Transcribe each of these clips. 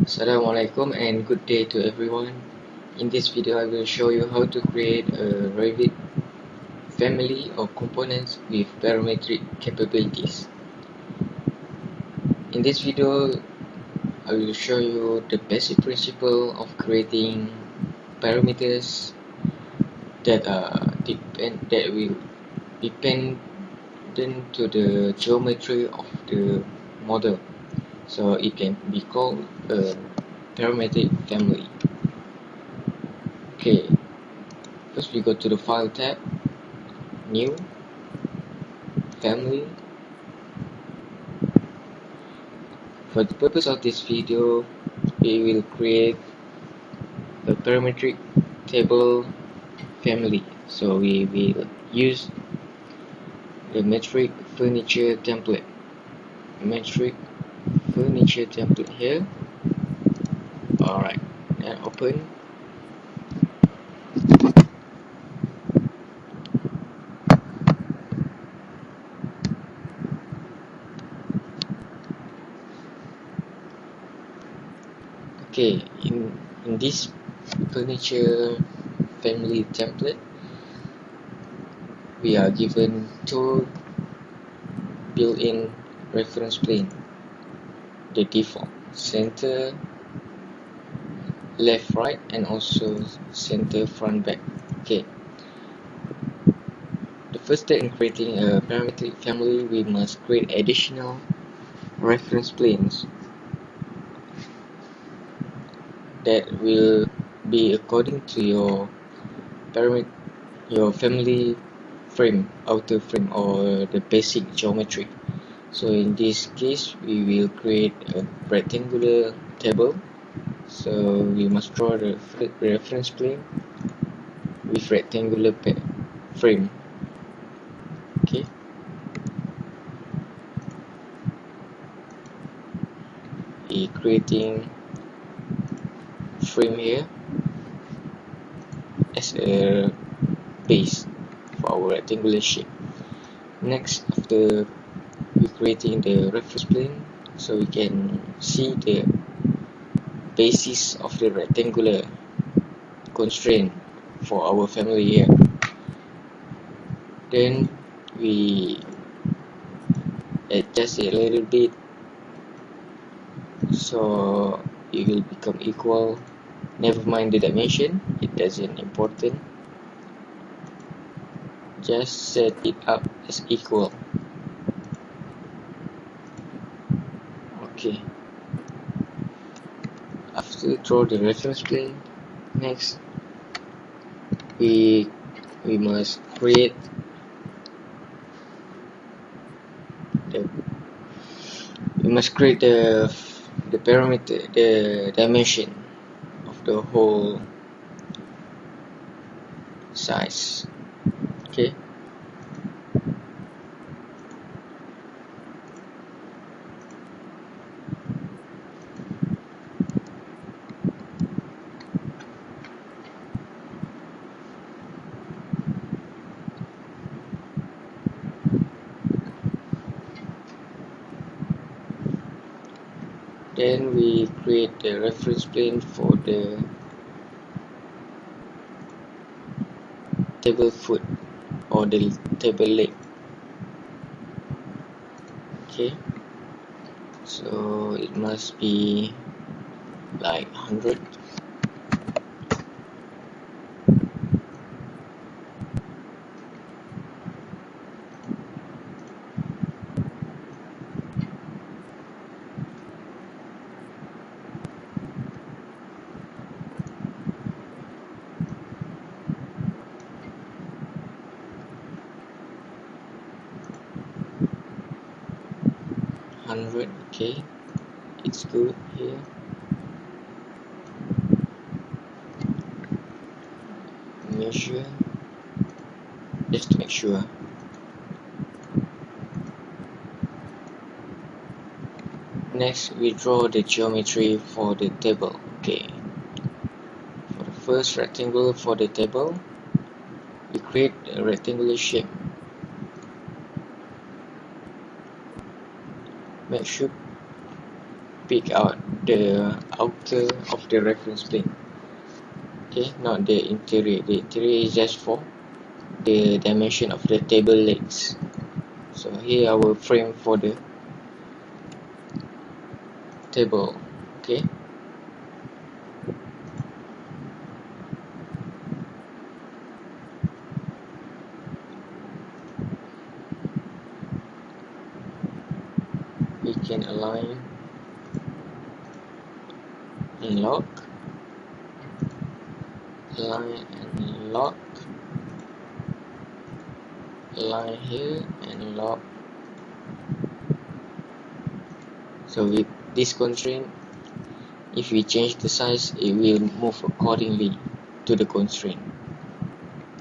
Assalamualaikum and good day to everyone. In this video I will show you how to create a Revit family of components with parametric capabilities. In this video I will show you the basic principle of creating parameters that will depend to the geometry of the model, so it can be called a parametric family. Okay, first we go to the File tab, New, Family. For the purpose of this video, we will create a parametric table family. So we will use the metric furniture template. Metric furniture template here. Alright, and open. Okay, in this furniture family template, we are given two built-in reference plane. The default center, left, right, and also center, front, back. Okay. The first step in creating a parametric family, we must create additional reference planes that will be according to your family frame, outer frame, or the basic geometry. So in this case, we will create a rectangular table. So we must draw the reference plane with rectangular frame. Okay. Creating frame here as a base for our rectangular shape. Next, after we creating the reference plane, so we can see the basis of the rectangular constraint for our family here. Then we adjust it a little bit so it will become equal. Never mind the dimension, it doesn't important. Just set it up as equal. Okay. After draw the reference plane, next we must create the parameter, the dimension of the whole size. Okay. Then we create the reference plane for the table foot or the table leg. Okay, so it must be like 100. Okay, it's good here. Measure just to make sure. Next, we draw the geometry for the table. Okay, for the first rectangle for the table, we create a rectangular shape. Make sure pick out the outer of the reference plane. Okay, not the interior. The interior is just for the dimension of the table legs. So here I will frame for the table. Okay, we can align and lock, align and lock, align here and lock. So with this constraint, if we change the size, it will move accordingly to the constraint.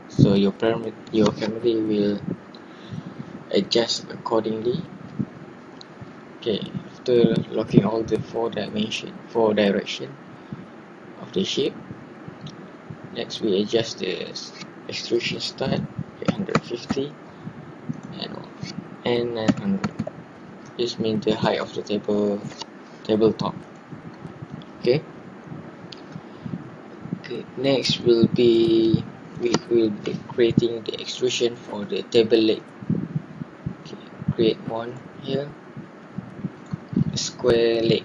So your family will adjust accordingly. Okay, after locking all the four direction of the shape, next we adjust the extrusion start 850 and 900. This means the height of the tabletop. Okay. Okay. Next we will be creating the extrusion for the table leg. Okay. Create one here. Square leg.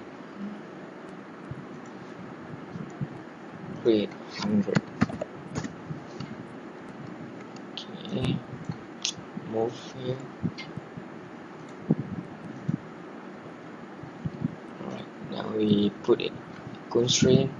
Create 100. Okay. Move here. Alright. Now we put it constraint.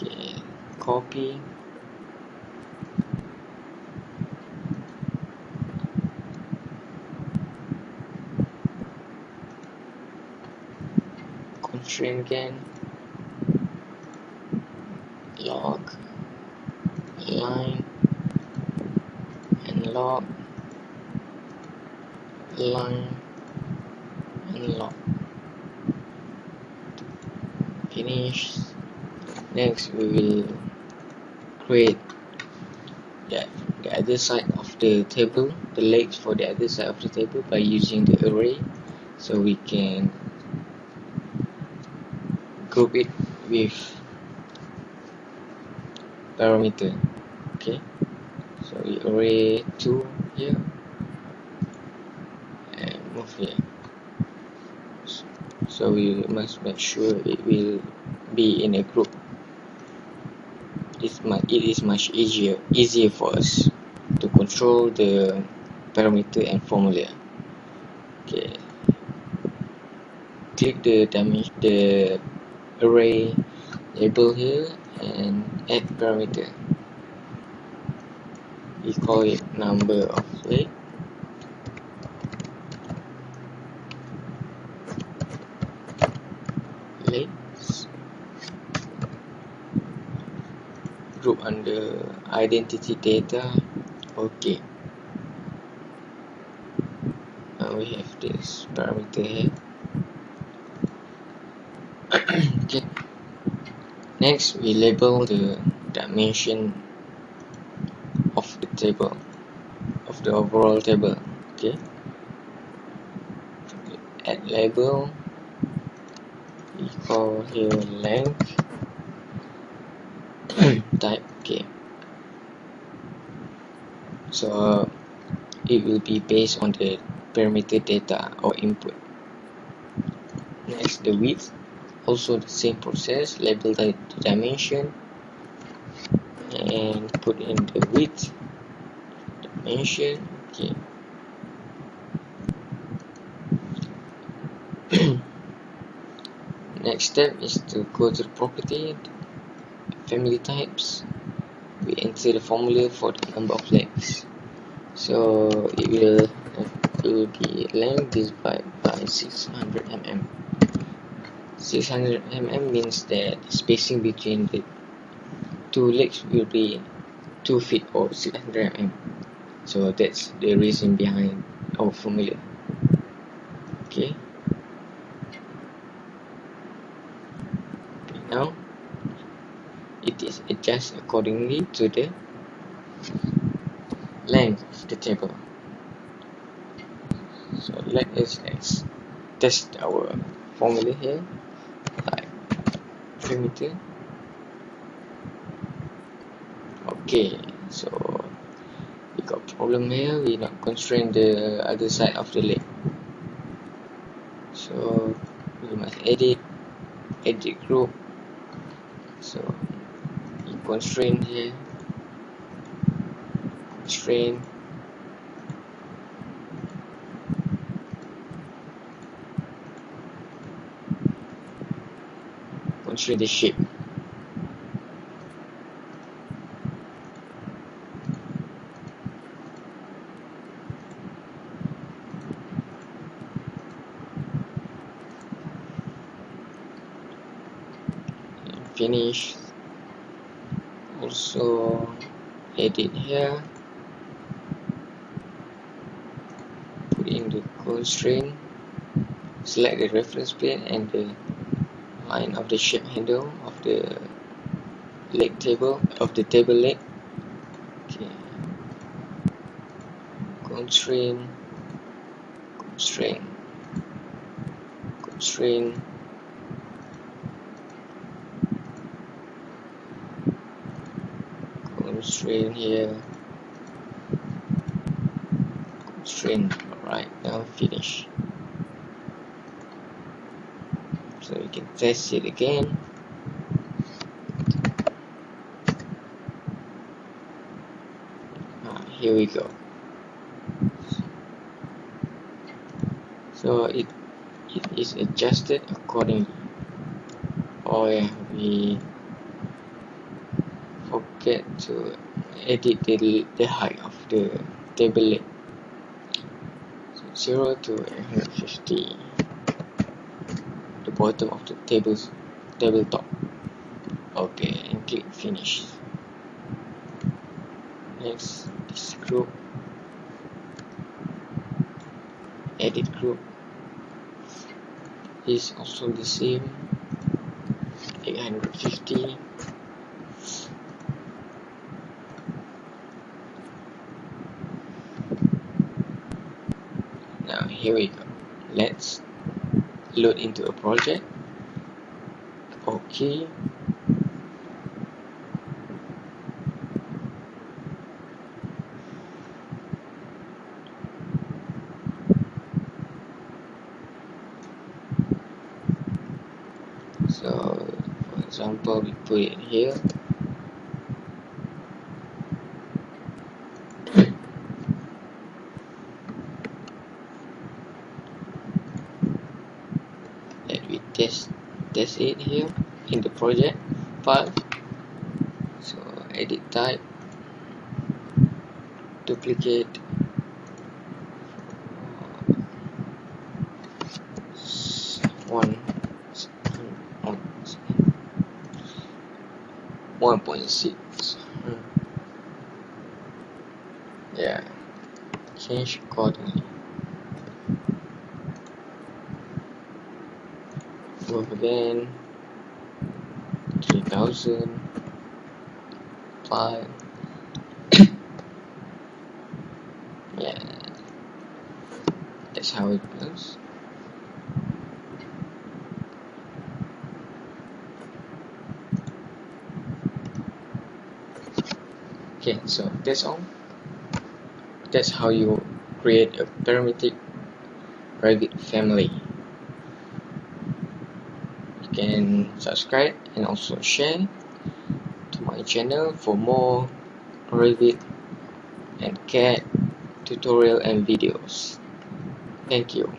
Okay, copy, constraint again, lock, align and lock, align and lock. Finish. Next we will create the other side of the table, the legs for the other side of the table by using the array. So we can group it with parameter. Okay, so we array 2 here and move here. So we must make sure it will be in a group. It is much easier for us to control the parameter and formula. Okay, click the array label here and add parameter. We call it number of legs. Group under identity data. Okay, now we have this parameter here. Okay, next we label the dimension of the table, of the overall table. Okay, add label, we call here length, type. Okay, so it will be based on the parameter data or input. Next, the width, also the same process, label the dimension and put in the width dimension. Okay, next step is to go to the property, family types. We enter the formula for the number of legs. So it will be length divided by 600 mm. 600 mm means that the spacing between the two legs will be 2 feet or 600 mm. So that's the reason behind our formula. Okay, now it is adjusted accordingly to the length of the table. So let us test our formula here, like perimeter. Okay, so we got problem here. We not constrain the other side of the leg, so we must edit group. So we constrain here, constrain, the shape. Finish. Also edit here, put in the constraint, select the reference plane and the line of the shape handle of the leg table, of the table leg. Okay, constraint, constraint, constraint, constraint here, constraint. Alright, now finish. So you can test it again. Here we go. So it is adjusted accordingly. Oh yeah, we forget to edit the height of the table leg. So 0 to 150, the bottom of the tabletop. Okay, and click finish. Next, this group, edit group is also the same, 850. Now here we go. Let's load into a project. Okay. So for example, we put it here. And we test it here in the project file. So edit type, duplicate, one 1.6. Yeah, change accordingly. Move again, 3000, 5. Yeah, that's how it goes. Okay, so that's all. That's how you create a parametric Revit family. You can subscribe and also share to my channel for more Revit and CAD tutorial and videos. Thank you.